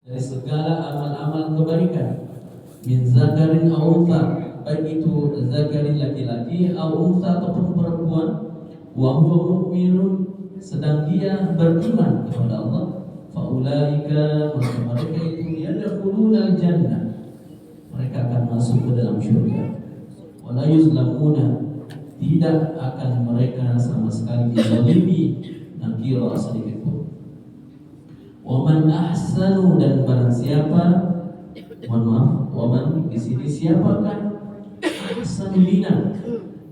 dari segala amal-amal kebaikan, min zakarin aw untha, baik itu zakarin laki-laki atau untha ataupun perempuan, wa huwa mu'minun, sedang dia beriman kepada Allah, fa ulaika, mereka itu yadkhuluna al-jannah, mereka akan masuk ke dalam syurga. Wa la yuzlamuna, tidak akan mereka sama sekali dizalimi nakira sedikit pun. Waman ahsanu, dan barang siapa, mohon maaf, waman di sini siapakah ahsanu dinan,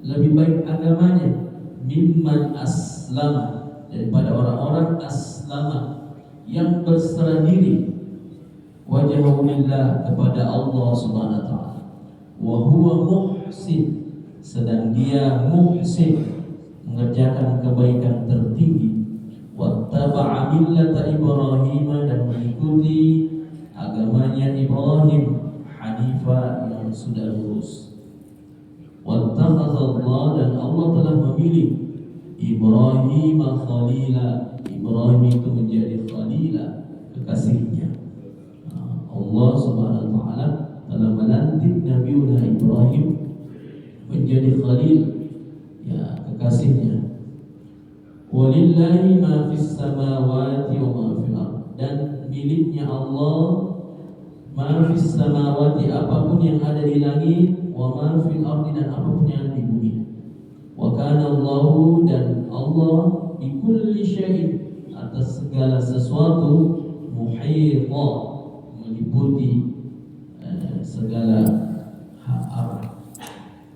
lebih baik agamanya, mimman aslama, daripada orang-orang aslama yang berserah diri, wajhahu lillah, kepada Allah Subhanahu wa taala, wa huwa muhsin, sedang dia muhsin, mengerjakan kebaikan tertinggi, wattaba'a millata Ibrahim, dan mengikuti agamanya Ibrahim, hanifa, yang sudah lurus. Wattakhadallah, dan Allah telah memilih Ibrahim khalila, Ibrahim itu menjadi khalila, kekasihnya. Allah Subhanahu wa taala telah melantik Nabiuna Ibrahim menjadi khalil, ya, kekasihnya. Walillahi ma fis samawati wa ma fil ardh, dan miliknya Allah ma fis samawati, apapun yang ada di langit, wa ma fil ardh, dan apapun yang ada di bumi. Wa kana Allahu, dan Allah bi kulli syai'in, atas segala sesuatu, muhita, meliputi segala hal.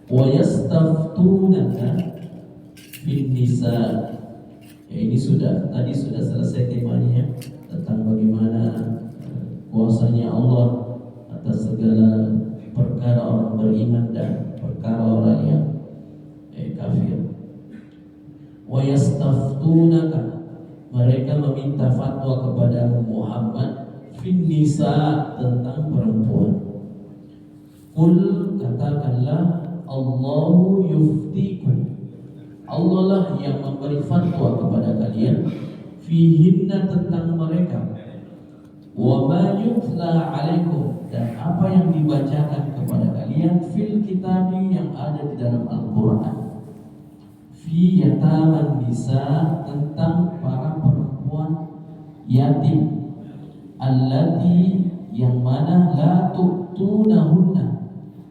Wa yastaftunaka fin nisa, ya, ini tadi sudah selesai temanya tentang bagaimana kuasanya Allah atas segala perkara orang beriman dan perkara orang yang kafir. Wa yastaftunaka, mereka meminta fatwa kepada Muhammad fin nisa, tentang perempuan. Qul, katakanlah, Allahu yuftikum, Allah lah yang memberi fatwa kepada kalian, fihinna, tentang mereka, wa ma yutla alaikum, dan apa yang dibacakan kepada kalian, fil kitabi, yang ada di dalam Al-Quran, fi yataman nisa, tentang para perempuan yatim, allati, yang mana, la tu'tunahunna,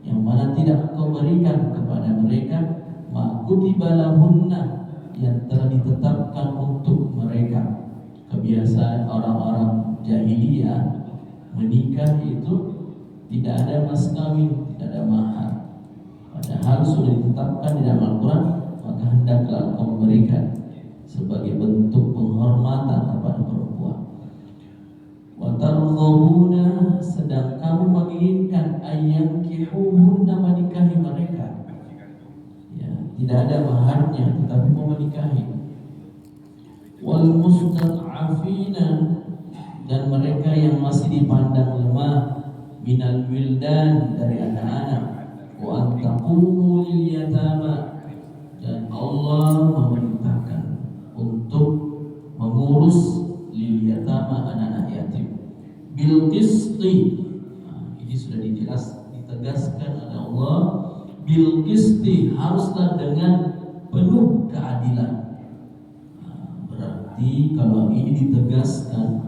yang mana tidak engkau berikan kepada mereka, ma kutiba lahunna, yang telah ditetapkan untuk mereka. Kebiasaan orang-orang jahiliyah menikah itu tidak ada mas kawin, tidak ada mahar, padahal sudah ditetapkan di dalam Al-Quran, maka hendaklah engkau memberikan sebagai bentuk penghormatan kepada perempuan. Wa targhabuna, sedang kamu menginginkan, ayyankihuhunna, menikahi mereka, ya, tidak ada maharnya tetapi mau menikahi. Wal mustad'afina, dan mereka yang masih dipandang lemah, minal wildan, dari anak-anak, wa antaqumu lil yatama, dan Allah memerintahkan untuk mengurus lil yatama, anak-anak yatim, bil qisti, ini sudah ditegaskan oleh Allah, bil qisti, haruslah dengan penuh keadilan. Berarti kalau ini ditegaskan,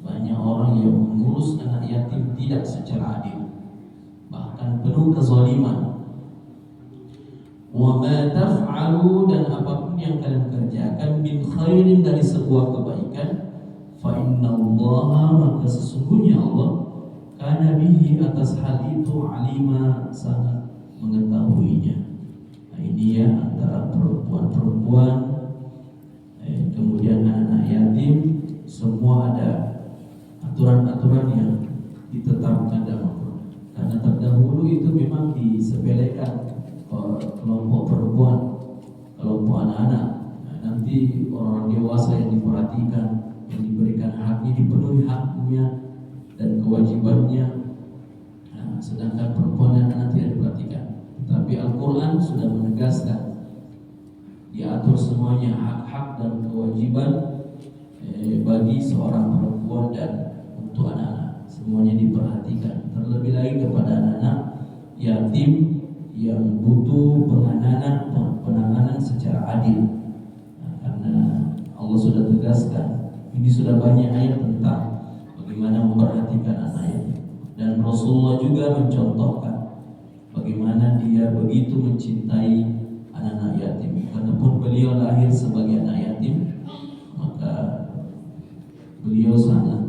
banyak orang yang mengurus anak yatim tidak secara adil, bahkan penuh kezaliman. Wa ma taf'alu, dan apapun yang kalian kerjakan, min khairin, dari sebuah kebaikan, fa innallaha, maka sesungguhnya Allah, kana bihi, atas hal itu, alima, sangat mengetahuinya. Nah, ini ya, antara perempuan-perempuan, kemudian anak-anak yatim, semua ada aturan-aturan yang ditetapkan dalam Al-Quran. Karena terdahulu itu memang disepelekan kelompok perempuan, kelompok anak-anak. Nah, nanti orang dewasa yang diperhatikan, yang diberikan haknya, dipenuhi haknya dan kewajibannya. Nah, sedangkan perempuan dan anak tidak diperhatikan. Tapi Al-Quran sudah menegaskan, diatur semuanya, hak-hak dan kewajiban bagi seorang perempuan dan untuk anak-anak. semuanya diperhatikan. Terlebih lagi kepada anak-anak yatim yang butuh penanganan secara adil. Nah, karena Allah sudah tegaskan, ini sudah banyak ayat tentang bagaimana memperhatikan anak yatim. Dan Rasulullah juga mencontohkan bagaimana dia begitu mencintai anak-anak yatim. Karena pun beliau lahir sebagai anak yatim, maka beliau sangat